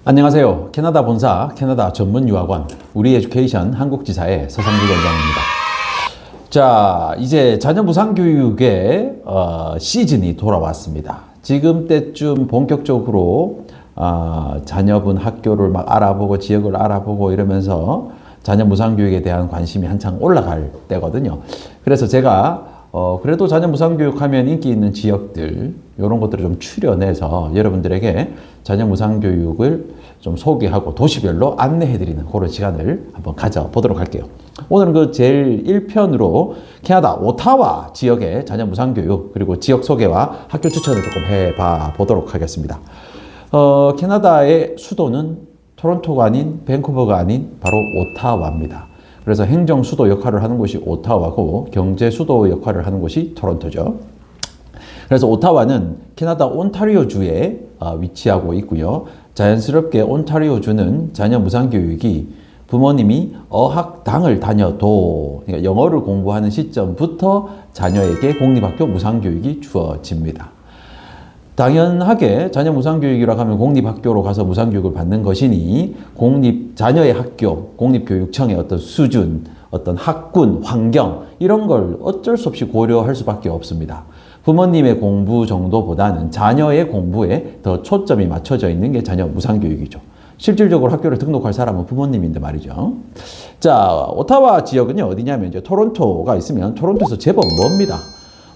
안녕하세요. 캐나다 본사 캐나다 전문 유학원 우리 에듀케이션 한국지사의 서상규 원장입니다. 자, 이제 자녀 무상 교육의 시즌이 돌아왔습니다. 지금 때쯤 본격적으로 자녀분 학교를 막 알아보고 지역을 알아보고 이러면서 자녀 무상 교육에 대한 관심이 한창 올라갈 때거든요. 그래서 제가 그래도 자녀 무상 교육하면 인기 있는 지역들 이런 것들을 좀 추려내서 여러분들에게 자녀 무상 교육을 좀 소개하고 도시별로 안내해드리는 그런 시간을 한번 가져보도록 할게요. 오늘은 그 제일 1편으로 캐나다 오타와 지역의 자녀 무상 교육 그리고 지역 소개와 학교 추천을 조금 해봐 보도록 하겠습니다. 캐나다의 수도는 토론토가 아닌 밴쿠버가 아닌 바로 오타와입니다. 그래서 행정 수도 역할을 하는 곳이 오타와고 경제 수도 역할을 하는 곳이 토론토죠. 그래서 오타와는 캐나다 온타리오주에 위치하고 있고요. 자연스럽게 온타리오주는 자녀 무상 교육이 부모님이 어학당을 다녀도 그러니까 영어를 공부하는 시점부터 자녀에게 공립학교 무상 교육이 주어집니다. 당연하게 자녀 무상교육이라고 하면 공립학교로 가서 무상교육을 받는 것이니 자녀의 학교, 공립교육청의 어떤 수준, 어떤 학군, 환경 이런 걸 어쩔 수 없이 고려할 수밖에 없습니다. 부모님의 공부 정도보다는 자녀의 공부에 더 초점이 맞춰져 있는 게 자녀 무상교육이죠. 실질적으로 학교를 등록할 사람은 부모님인데 말이죠. 자, 오타와 지역은요, 어디냐면 이제 토론토가 있으면 토론토에서 제법 멉니다.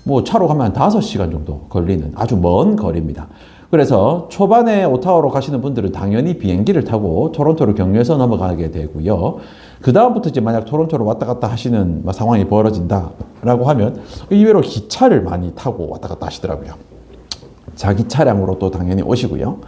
뭐 차로 가면 한 5시간 정도 걸리는 아주 먼 거리입니다. 그래서 초반에 오타와로 가시는 분들은 당연히 비행기를 타고 토론토를 경유해서 넘어가게 되고요. 그 다음부터 이제 만약 토론토로 왔다 갔다 하시는 상황이 벌어진다라고 하면 의외로 기차를 많이 타고 왔다 갔다 하시더라고요. 자기 차량으로 또 당연히 오시고요.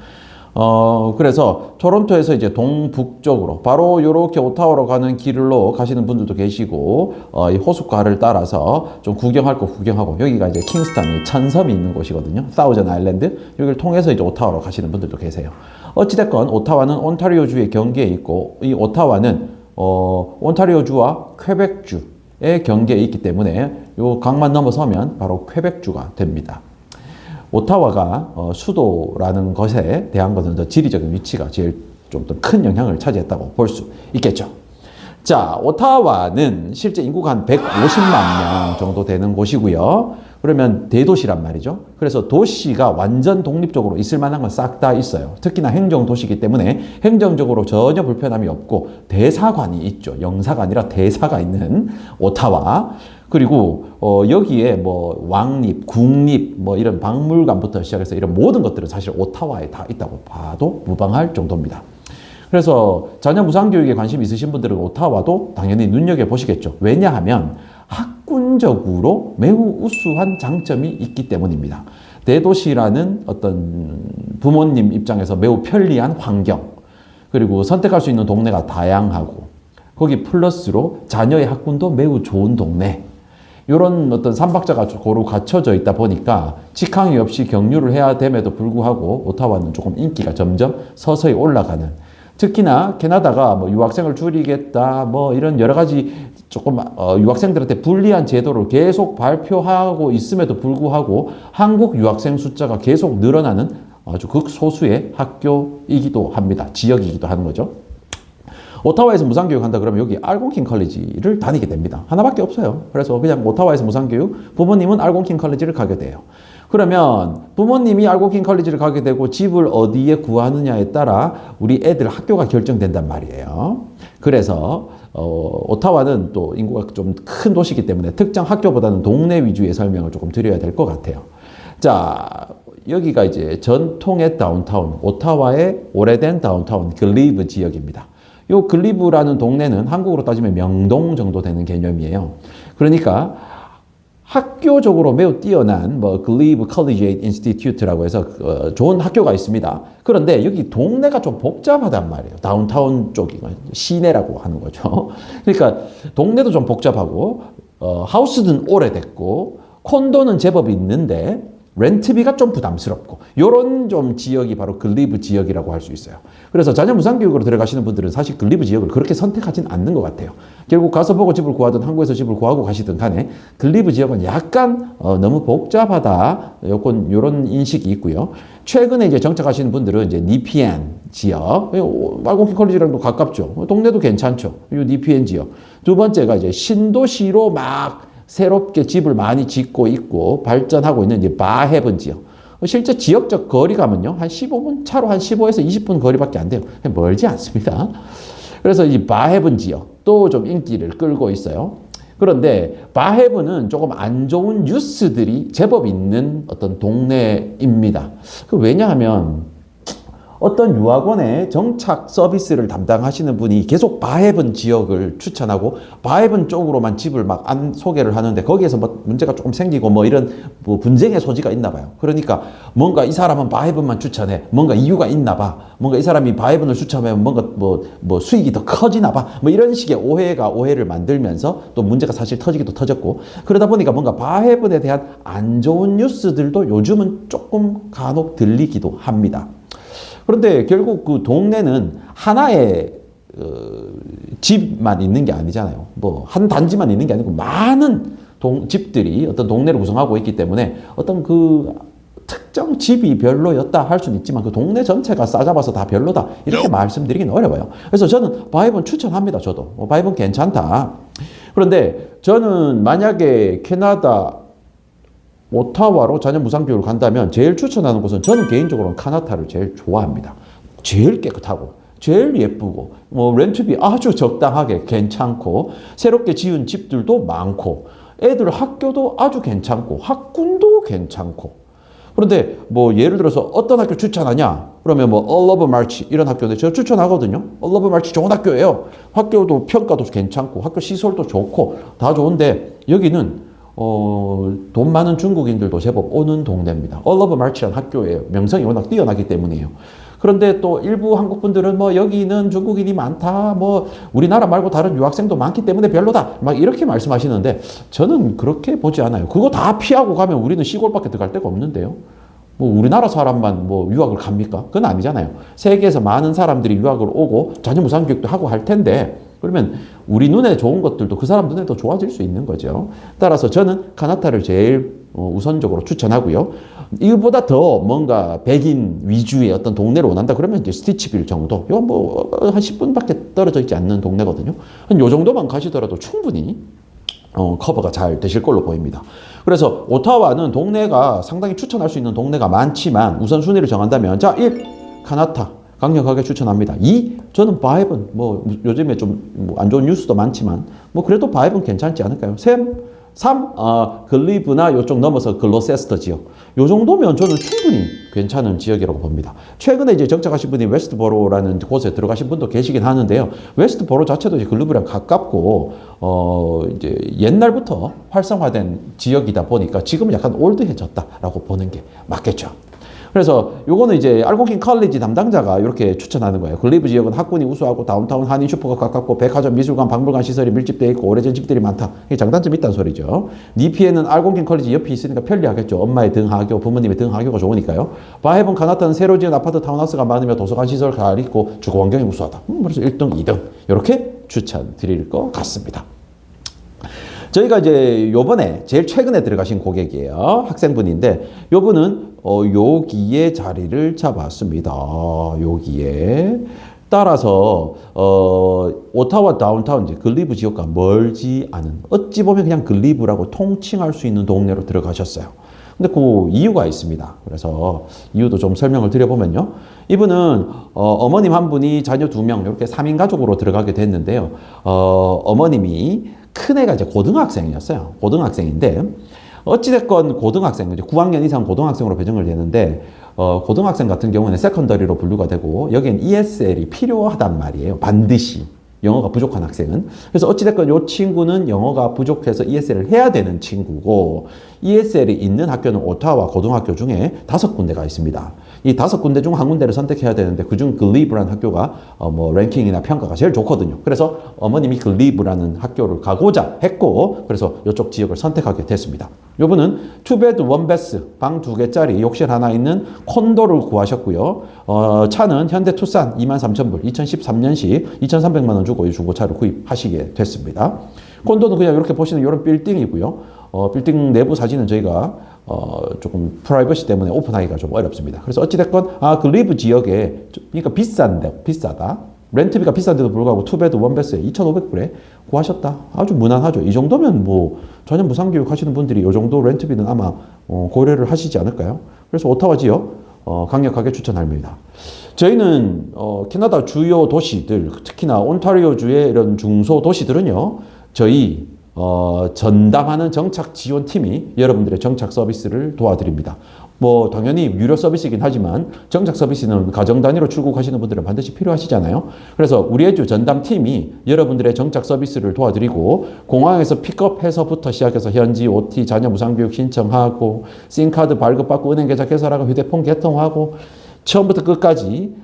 그래서 토론토에서 이제 동북쪽으로 바로 이렇게 오타와로 가는 길로 가시는 분들도 계시고 이 호숫가를 따라서 좀 구경할 거 구경하고 여기가 이제 킹스턴이 천섬이 있는 곳이거든요. 사우전 아일랜드 여기를 통해서 이제 오타와로 가시는 분들도 계세요. 어찌됐건 오타와는 온타리오주의 경계에 있고 이 오타와는 온타리오주와 퀘벡주의 경계에 있기 때문에 요 강만 넘어서면 바로 퀘벡주가 됩니다. 오타와가 수도라는 것에 대한 것은 더 지리적인 위치가 제일 좀 더 큰 영향을 차지했다고 볼 수 있겠죠. 자, 오타와는 실제 인구가 한 150만 명 정도 되는 곳이고요. 그러면 대도시란 말이죠. 그래서 도시가 완전 독립적으로 있을 만한 건 싹 다 있어요. 특히나 행정도시이기 때문에 행정적으로 전혀 불편함이 없고 대사관이 있죠. 영사가 아니라 대사가 있는 오타와. 그리고 여기에 뭐 왕립, 국립, 뭐 이런 박물관부터 시작해서 이런 모든 것들은 사실 오타와에 다 있다고 봐도 무방할 정도입니다. 그래서 자녀 무상교육에 관심 있으신 분들은 오타와도 당연히 눈여겨보시겠죠. 왜냐하면 학군적으로 매우 우수한 장점이 있기 때문입니다. 대도시라는 어떤 부모님 입장에서 매우 편리한 환경, 그리고 선택할 수 있는 동네가 다양하고, 거기 플러스로 자녀의 학군도 매우 좋은 동네, 이런 어떤 삼박자가 고루 갖춰져 있다 보니까 직항이 없이 경유를 해야 됨에도 불구하고 오타와는 조금 인기가 점점 서서히 올라가는, 특히나 캐나다가 뭐 유학생을 줄이겠다 뭐 이런 여러 가지 조금 유학생들한테 불리한 제도를 계속 발표하고 있음에도 불구하고 한국 유학생 숫자가 계속 늘어나는 아주 극소수의 학교이기도 합니다. 지역이기도 하는 거죠. 오타와에서 무상교육 한다 그러면 여기 알곤킨 컬리지를 다니게 됩니다. 하나밖에 없어요. 그래서 그냥 오타와에서 무상교육, 부모님은 알곤킨 컬리지를 가게 돼요. 그러면 부모님이 알곤킨 컬리지를 가게 되고 집을 어디에 구하느냐에 따라 우리 애들 학교가 결정된단 말이에요. 그래서 오타와는 또 인구가 좀 큰 도시이기 때문에 특정 학교보다는 동네 위주의 설명을 조금 드려야 될 것 같아요. 자, 여기가 이제 전통의 다운타운, 오타와의 오래된 다운타운 글리브 지역입니다. 요 글리브라는 동네는 한국으로 따지면 명동 정도 되는 개념이에요. 그러니까 학교적으로 매우 뛰어난 글리브 컬리지에이트 인스티튜트라고 해서 좋은 학교가 있습니다. 그런데 여기 동네가 좀 복잡하단 말이에요. 다운타운 쪽이 시내라고 하는 거죠. 그러니까 동네도 좀 복잡하고 하우스는 오래됐고 콘도는 제법 있는데 렌트비가 좀 부담스럽고 요런 좀 지역이 바로 글리브 지역이라고 할 수 있어요. 그래서 자녀 무상교육으로 들어가시는 분들은 사실 글리브 지역을 그렇게 선택하진 않는 것 같아요. 결국 가서 보고 집을 구하든 한국에서 집을 구하고 가시든 간에 글리브 지역은 약간 너무 복잡하다 요런 인식이 있고요. 최근에 이제 정착하시는 분들은 이제 니피엔 지역, 알곤키 컬리지랑도 가깝죠. 동네도 괜찮죠. 이 니피엔 지역. 두 번째가 이제 신도시로 막 새롭게 집을 많이 짓고 있고 발전하고 있는 이제 바헤븐 지역. 실제 지역적 거리감은요, 한 15분, 차로 한 15에서 20분 거리밖에 안 돼요. 멀지 않습니다. 그래서 이 바헤븐 지역도 좀 인기를 끌고 있어요. 그런데 바헤븐은 조금 안 좋은 뉴스들이 제법 있는 어떤 동네입니다. 왜냐하면 어떤 유학원의 정착 서비스를 담당하시는 분이 계속 바헤븐 지역을 추천하고 바헤븐 쪽으로만 집을 막 소개를 하는데 거기에서 뭐 문제가 조금 생기고 뭐 이런 뭐 분쟁의 소지가 있나 봐요. 그러니까 뭔가 이 사람은 바헤븐만 추천해. 뭔가 이유가 있나 봐. 뭔가 이 사람이 바헤븐을 추천하면 뭔가 뭐 수익이 더 커지나 봐. 뭐 이런 식의 오해가 오해를 만들면서 또 문제가 사실 터지기도 터졌고 그러다 보니까 뭔가 바헤븐에 대한 안 좋은 뉴스들도 요즘은 조금 간혹 들리기도 합니다. 그런데 결국 그 동네는 하나의 집만 있는 게 아니잖아요. 뭐 한 단지만 있는 게 아니고 많은 집들이 어떤 동네를 구성하고 있기 때문에 어떤 그 특정 집이 별로였다 할 수는 있지만 그 동네 전체가 싸잡아서 다 별로다 이렇게 말씀드리긴 어려워요. 그래서 저는 바헤븐 추천합니다. 저도 바헤븐 괜찮다. 그런데 저는 만약에 캐나다 오타와로 자녀 무상교육을 간다면 제일 추천하는 곳은 저는 개인적으로는 카나타를 제일 좋아합니다. 제일 깨끗하고 제일 예쁘고 뭐 렌트비 아주 적당하게 괜찮고 새롭게 지은 집들도 많고 애들 학교도 아주 괜찮고 학군도 괜찮고 그런데 뭐 예를 들어서 어떤 학교 추천하냐 그러면 뭐 All of March 이런 학교인데 제가 추천하거든요. All of March 좋은 학교예요. 학교도 평가도 괜찮고 학교 시설도 좋고 다 좋은데 여기는 돈 많은 중국인들도 제법 오는 동네입니다. All of March라는 학교예요. 명성이 워낙 뛰어나기 때문이에요. 그런데 또 일부 한국 분들은 뭐 여기는 중국인이 많다, 뭐 우리나라 말고 다른 유학생도 많기 때문에 별로다, 막 이렇게 말씀하시는데 저는 그렇게 보지 않아요. 그거 다 피하고 가면 우리는 시골밖에 들어갈 데가 없는데요. 뭐 우리나라 사람만 뭐 유학을 갑니까? 그건 아니잖아요. 세계에서 많은 사람들이 유학을 오고 자녀 무상교육도 하고 할 텐데 그러면 우리 눈에 좋은 것들도 그 사람 눈에 더 좋아질 수 있는 거죠. 따라서 저는 카나타를 제일 우선적으로 추천하고요. 이거보다 더 뭔가 백인 위주의 어떤 동네를 원한다 그러면 이제 스티치빌 정도. 이건 뭐 한 10분밖에 떨어져 있지 않는 동네거든요. 한 요 정도만 가시더라도 충분히 커버가 잘 되실 걸로 보입니다. 그래서 오타와는 동네가 상당히 추천할 수 있는 동네가 많지만 우선순위를 정한다면 자, 1. 카나타. 강력하게 추천합니다. 2. 저는 바헤븐, 뭐, 요즘에 좀 안 좋은 뉴스도 많지만, 뭐, 그래도 바헤븐 괜찮지 않을까요? 3. 글리브나 요쪽 넘어서 글로세스터 지역. 요 정도면 저는 충분히 괜찮은 지역이라고 봅니다. 최근에 이제 정착하신 분이 웨스트보로라는 곳에 들어가신 분도 계시긴 하는데요. 웨스트보로 자체도 이제 글리브랑 가깝고, 이제 옛날부터 활성화된 지역이다 보니까 지금은 약간 올드해졌다라고 보는 게 맞겠죠. 그래서 요거는 이제 알곤키 컬리지 담당자가 이렇게 추천하는 거예요. 글리브 지역은 학군이 우수하고 다운타운 한인 슈퍼가 가깝고 백화점, 미술관, 박물관 시설이 밀집되어 있고 오래전 집들이 많다. 이게 장단점이 있다는 소리죠. 니피에는 알곤키 컬리지 옆에 있으니까 편리하겠죠. 엄마의 등하교, 부모님의 등하교가 좋으니까요. 바헤븐 카나타는 새로 지은 아파트 타운하우스가 많으며 도서관 시설 잘 있고 주거 환경이 우수하다. 그래서 1등, 2등 이렇게 추천드릴 것 같습니다. 저희가 이제 요번에 제일 최근에 들어가신 고객이에요. 학생분인데 요분은 여기에 자리를 잡았습니다. 여기에 따라서 오타와 다운타운 이제 글리브 지역과 멀지 않은 어찌 보면 그냥 글리브라고 통칭할 수 있는 동네로 들어가셨어요. 근데 그 이유가 있습니다. 그래서 이유도 좀 설명을 드려보면요. 이분은 어머님 한 분이 자녀 2명 이렇게 3인 가족으로 들어가게 됐는데요. 어머님이 큰애가 이제 고등학생이었어요. 고등학생인데 어찌됐건 고등학생, 이제 9학년 이상 고등학생으로 배정을 되는데 고등학생 같은 경우는 세컨더리로 분류가 되고 여기엔 ESL이 필요하단 말이에요. 반드시. 영어가 부족한 학생은. 그래서 어찌됐건 이 친구는 영어가 부족해서 ESL을 해야 되는 친구고 ESL이 있는 학교는 오타와 고등학교 중에 5군데가 있습니다. 이 5군데 중 한 군데를 선택해야 되는데 그중 글리브라는 학교가 뭐 랭킹이나 평가가 제일 좋거든요. 그래서 어머님이 글리브라는 학교를 가고자 했고 그래서 이쪽 지역을 선택하게 됐습니다. 요분은 투베드 원베스 방 2개짜리 욕실 하나 있는 콘도를 구하셨고요. 차는 현대 투싼 23,000불 2013년식 2,300만 원 주고 이 중고차를 구입하시게 됐습니다. 콘도는 그냥 이렇게 보시는 이런 빌딩이고요. 빌딩 내부 사진은 저희가 조금 프라이버시 때문에 오픈하기가 좀 어렵습니다. 그래서 어찌됐건 글리브 지역에 그러니까 비싸다. 렌트비가 비싼데도 불구하고 투베드 원베스에 2,500불에 구하셨다. 아주 무난하죠. 이 정도면 뭐 전혀 무상교육 하시는 분들이 이 정도 렌트비는 아마 고려를 하시지 않을까요? 그래서 오타와 지역 강력하게 추천합니다. 저희는 캐나다 주요 도시들, 특히나 온타리오주의 이런 중소 도시들은요, 저희 전담하는 정착 지원팀이 여러분들의 정착 서비스를 도와드립니다. 뭐 당연히 유료 서비스이긴 하지만 정착 서비스는 가정 단위로 출국하시는 분들은 반드시 필요하시잖아요. 그래서 우리 에듀 전담팀이 여러분들의 정착 서비스를 도와드리고 공항에서 픽업해서부터 시작해서 현지 OT 자녀 무상교육 신청하고 싱카드 발급받고 은행 계좌 개설하고 휴대폰 개통하고 처음부터 끝까지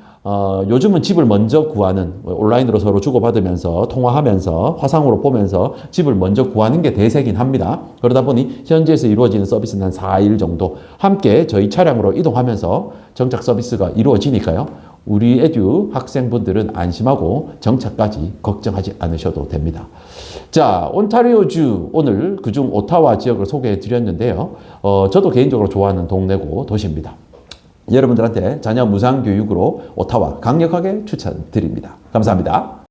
요즘은 집을 먼저 구하는 온라인으로 서로 주고받으면서 통화하면서 화상으로 보면서 집을 먼저 구하는 게 대세긴 합니다. 그러다 보니 현지에서 이루어지는 서비스는 한 4일 정도 함께 저희 차량으로 이동하면서 정착 서비스가 이루어지니까요. 우리 에듀 학생분들은 안심하고 정착까지 걱정하지 않으셔도 됩니다. 자, 온타리오주 오늘 그중 오타와 지역을 소개해 드렸는데요. 저도 개인적으로 좋아하는 동네고 도시입니다. 여러분들한테 자녀 무상교육으로 오타와 강력하게 추천드립니다. 감사합니다.